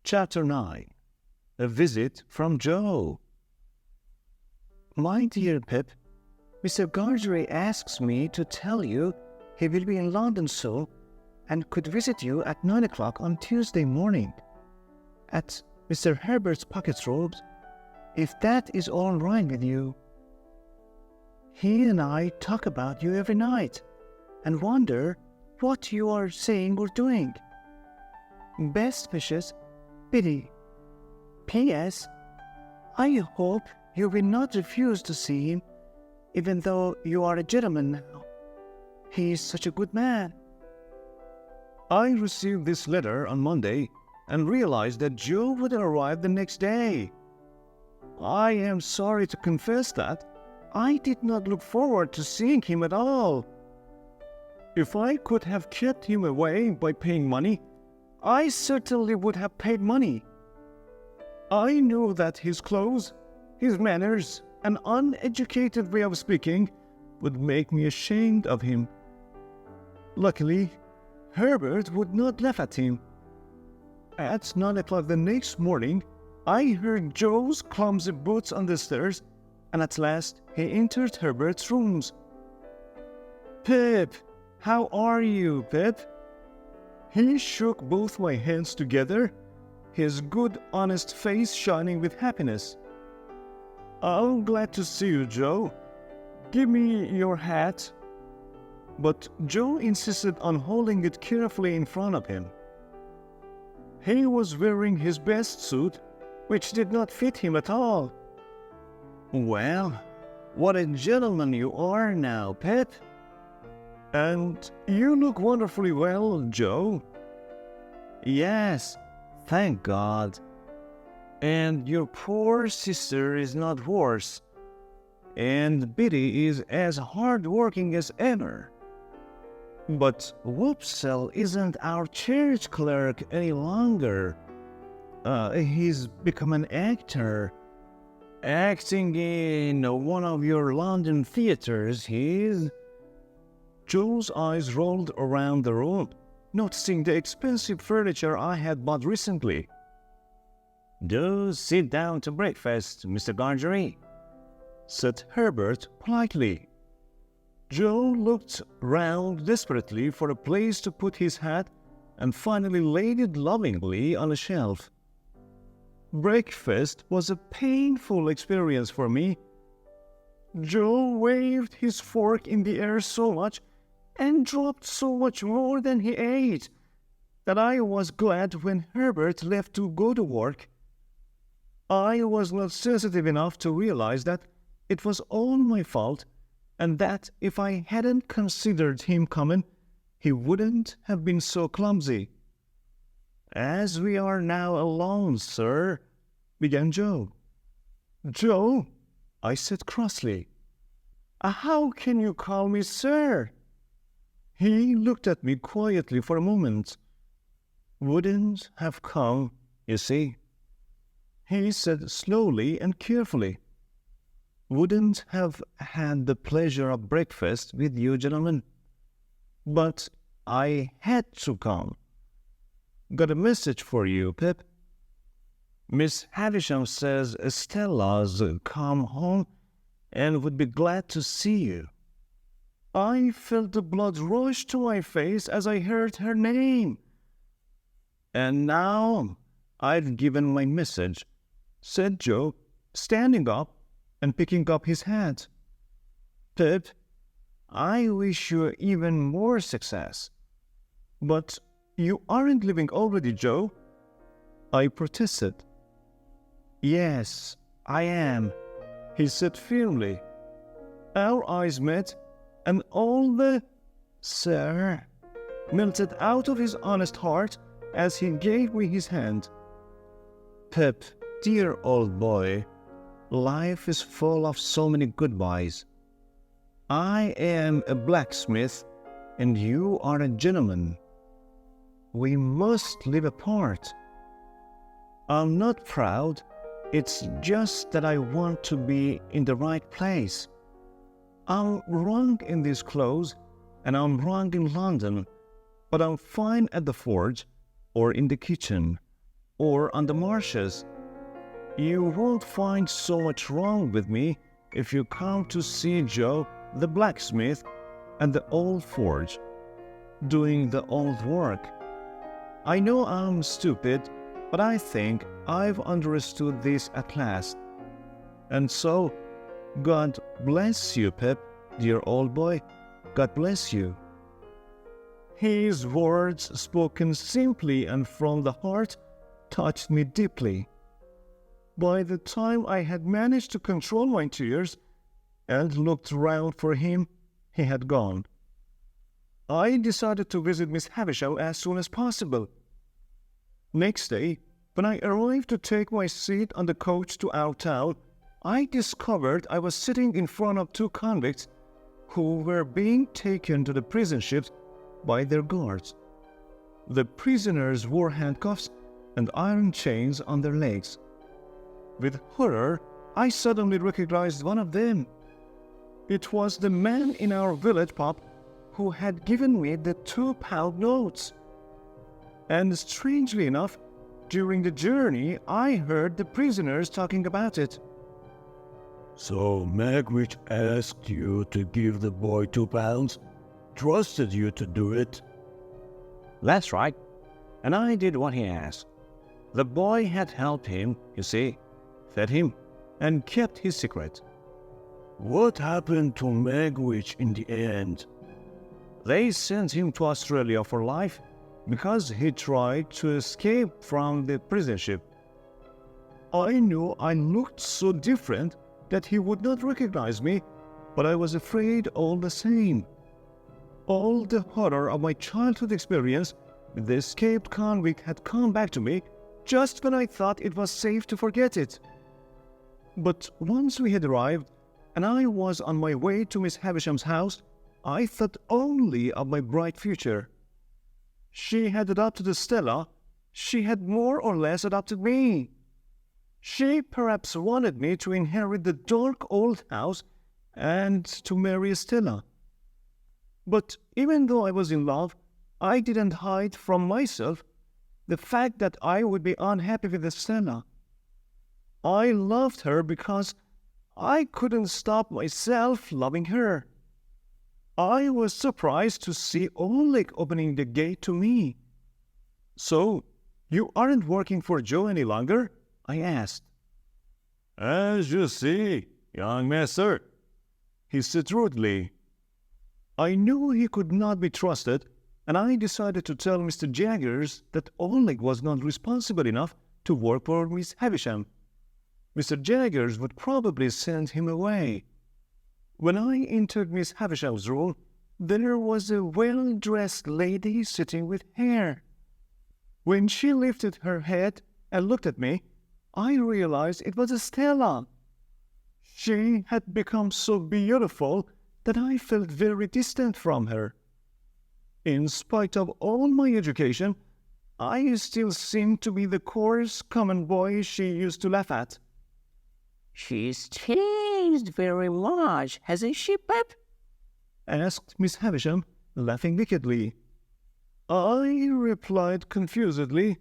Chapter 9. A Visit from Joe. My dear Pip, Mr. Gargery asks me to tell you he will be in London soon and could visit you at 9 o'clock on Tuesday morning at Mr. Herbert's Pocket Rooms, if that is all right with you. He and I talk about you every night and wonder what you are saying or doing. Best wishes, Biddy. P.S. I hope you will not refuse to see him, even though you are a gentleman now. He is such a good man. I received this letter on Monday and realized that Joe would arrive the next day. I am sorry to confess that I did not look forward to seeing him at all. If I could have kept him away by paying money, I certainly would have paid money. I knew that his clothes, his manners, and uneducated way of speaking would make me ashamed of him. Luckily, Herbert would not laugh at him. At 9 o'clock the next morning, I heard Joe's clumsy boots on the stairs, and at last he entered Herbert's rooms. "Pip, how are you, Pip?" He shook both my hands together, his good, honest face shining with happiness. "I'm glad to see you, Joe. Give me your hat." But Joe insisted on holding it carefully in front of him. He was wearing his best suit, which did not fit him at all. "Well, what a gentleman you are now, Pip." "And you look wonderfully well, Joe." "Yes, thank God. And your poor sister is not worse. And Biddy is as hard-working as ever. But Wopsle isn't our church clerk any longer. He's become an actor. Acting in one of your London theaters, he's..." Joe's eyes rolled around the room, noticing the expensive furniture I had bought recently. "Do sit down to breakfast, Mr. Gargery," said Herbert politely. Joe looked round desperately for a place to put his hat and finally laid it lovingly on a shelf. Breakfast was a painful experience for me. Joe waved his fork in the air so much and dropped so much more than he ate that I was glad when Herbert left to go to work. I was not sensitive enough to realize that it was all my fault, and that if I hadn't considered him coming, he wouldn't have been so clumsy. "As we are now alone, sir," began Joe. "Joe," I said crossly. "How can you call me sir?" He looked at me quietly for a moment. "Wouldn't have come, you see," he said slowly and carefully. "Wouldn't have had the pleasure of breakfast with you gentlemen. But I had to come. Got a message for you, Pip. Miss Havisham says Stella's come home and would be glad to see you." I felt the blood rush to my face as I heard her name. "And now I've given my message," said Joe, standing up and picking up his hat. "Pip, I wish you even more success." "But you aren't leaving already, Joe," I protested. "Yes, I am," he said firmly. Our eyes met, and all the "sir" melted out of his honest heart as he gave me his hand. "Pip, dear old boy, life is full of so many goodbyes. I am a blacksmith, and you are a gentleman. We must live apart. I'm not proud, it's just that I want to be in the right place. I'm wrong in these clothes, and I'm wrong in London, but I'm fine at the forge or in the kitchen. or on the marshes. You won't find so much wrong with me if you come to see Joe, the blacksmith, and the old forge, doing the old work. I know I'm stupid, but I think I've understood this at last. And so, God bless you, Pip, dear old boy. God bless you." His words, spoken simply and from the heart, touched me deeply. By the time I had managed to control my tears and looked round for him, he had gone. I decided to visit Miss Havisham as soon as possible. Next day, when I arrived to take my seat on the coach to our town, I discovered I was sitting in front of two convicts who were being taken to the prison ships by their guards. The prisoners wore handcuffs and iron chains on their legs. With horror, I suddenly recognized one of them. It was the man in our village pub who had given me the 2-pound notes. And strangely enough, during the journey, I heard the prisoners talking about it. "So Magwitch asked you to give the boy 2 pounds? Trusted you to do it?" That's right, and I did what he asked. The boy had helped him, you see, fed him, and kept his secret. "What happened to Magwitch in the end?" They sent him to Australia for life because he tried to escape from the prison ship. I knew I looked so different that he would not recognize me, but I was afraid all the same. All the horror of my childhood experience with the escaped convict had come back to me just when I thought it was safe to forget it. But once we had arrived, and I was on my way to Miss Havisham's house, I thought only of my bright future. She had adopted Stella. She had more or less adopted me. She perhaps wanted me to inherit the dark old house and to marry Stella. But even though I was in love, I didn't hide from myself the fact that I would be unhappy with Stella. I loved her because I couldn't stop myself loving her. I was surprised to see Oleg opening the gate to me. "So, you aren't working for Joe any longer?" I asked. "As you see, young master," he said rudely. I knew he could not be trusted, and I decided to tell Mr. Jaggers that Oleg was not responsible enough to work for Miss Havisham. Mr. Jaggers would probably send him away. When I entered Miss Havisham's room, there was a well-dressed lady sitting with hair. When she lifted her head and looked at me, I realized it was Stella. She had become so beautiful that I felt very distant from her. In spite of all my education, I still seemed to be the coarse, common boy she used to laugh at. "She's changed very much, hasn't she, Pep?" asked Miss Havisham, laughing wickedly. I replied confusedly.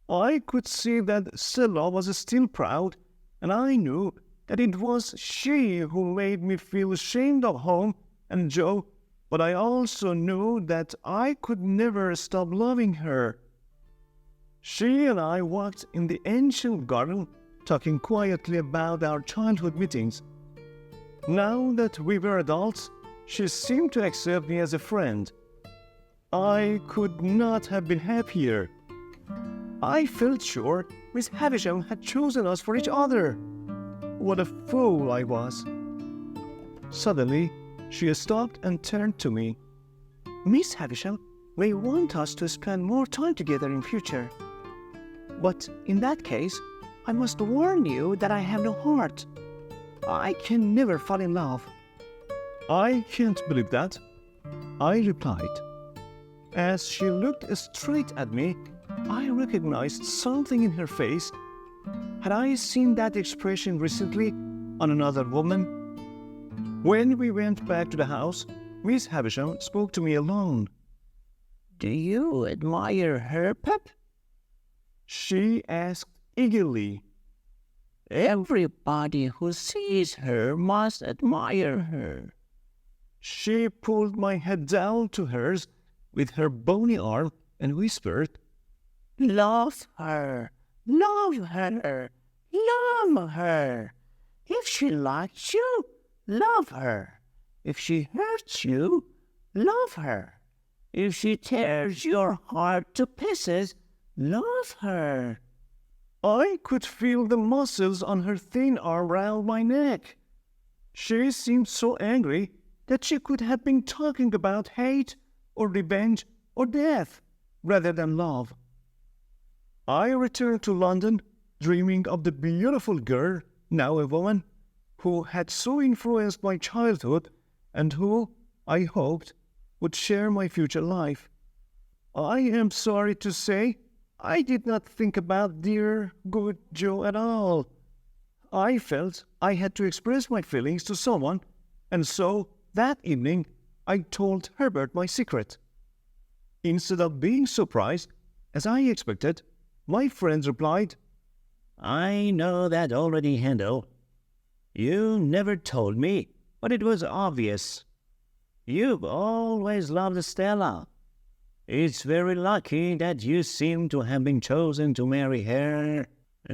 I could see that Stella was still proud, and I knew that it was she who made me feel ashamed of home and Joe, but I also knew that I could never stop loving her. She and I walked in the ancient garden, talking quietly about our childhood meetings. Now that we were adults, she seemed to accept me as a friend. I could not have been happier. I felt sure Miss Havisham had chosen us for each other. What a fool I was. Suddenly, she stopped and turned to me. "Miss Havisham may want us to spend more time together in future. But in that case, I must warn you that I have no heart. I can never fall in love." "I can't believe that," I replied. As she looked straight at me, I recognized something in her face. Had I seen that expression recently on another woman? When we went back to the house, Miss Havisham spoke to me alone. "Do you admire her, Pep?" she asked eagerly. Everybody who sees her must admire her. She pulled my head down to hers with her bony arm and whispered, Love her, love her, love her. If she likes you, love her. If she hurts you, love her. If she tears your heart to pieces, love her. I could feel the muscles on her thin arm round my neck. She seemed so angry that she could have been talking about hate or revenge or death rather than love. I returned to London dreaming of the beautiful girl, now a woman, who had so influenced my childhood and who, I hoped, would share my future life. I am sorry to say I did not think about dear, good Joe at all. I felt I had to express my feelings to someone, and so that evening I told Herbert my secret. Instead of being surprised, as I expected, my friends replied, I know that already, Handel. You never told me, but it was obvious. You've always loved Stella. It's very lucky that you seem to have been chosen to marry her.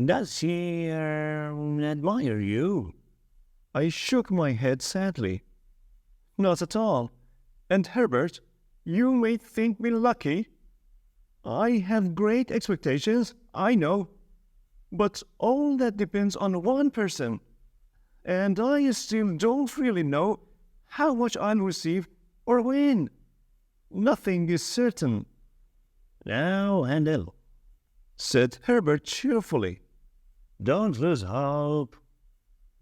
Does she admire you? I shook my head sadly. Not at all. And Herbert, you may think me lucky. I have great expectations, I know. But all that depends on one person. And I still don't really know how much I'll receive or when. Nothing is certain. Now, Handel, Said Herbert cheerfully. don't lose hope.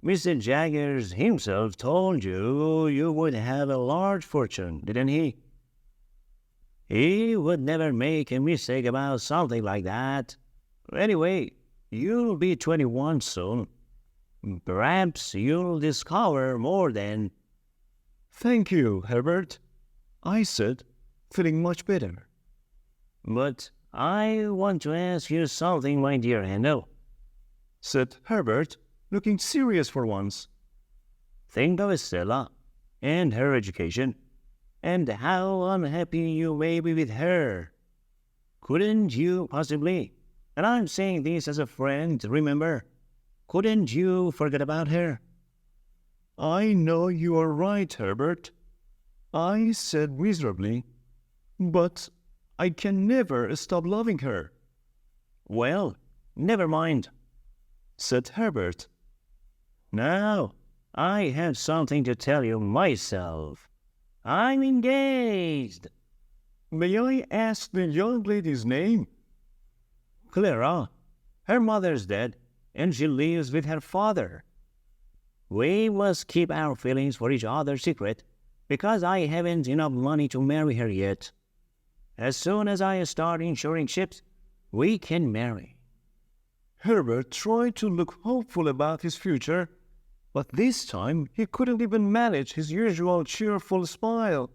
Mr. Jaggers himself told you you would have a large fortune, didn't he? He would never make a mistake about something like that. Anyway, you'll be 21 soon. Perhaps you'll discover more then. Thank you, Herbert, I said, feeling much better. But I want to ask you something, my dear Handel. Said Herbert, looking serious for once. Think of Stella and her education, and how unhappy you may be with her. Couldn't you possibly, and I'm saying this as a friend, remember, couldn't you forget about her? I know you are right, Herbert, I said miserably, but I can never stop loving her. Well, never mind, Said Herbert. Now, I have something to tell you myself. I'm engaged. May I ask the young lady's name? Clara, her mother's dead, and she lives with her father. We must keep our feelings for each other secret, because I haven't enough money to marry her yet. As soon as I start insuring ships, we can marry. Herbert tried to look hopeful about his future, but this time he couldn't even manage his usual cheerful smile.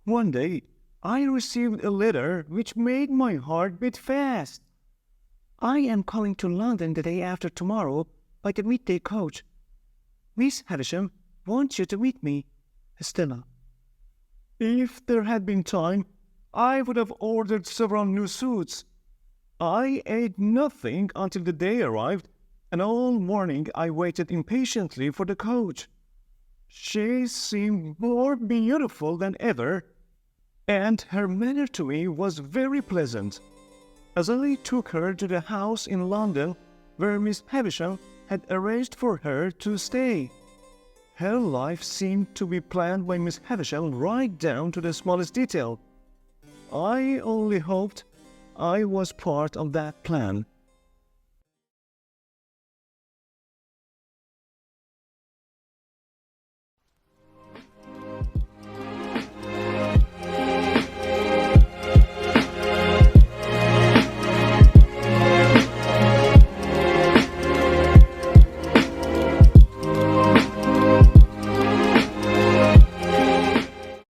One day, I received a letter which made my heart beat fast. I am coming to London the day after tomorrow by the midday coach. Miss Havisham wants you to meet me, Stella. If there had been time, I would have ordered several new suits. I ate nothing until the day arrived, and all morning I waited impatiently for the coach. She seemed more beautiful than ever, and her manner to me was very pleasant. As I took her to the house in London where Miss Havisham had arranged for her to stay, her life seemed to be planned by Miss Havisham right down to the smallest detail. I only hoped I was part of that plan.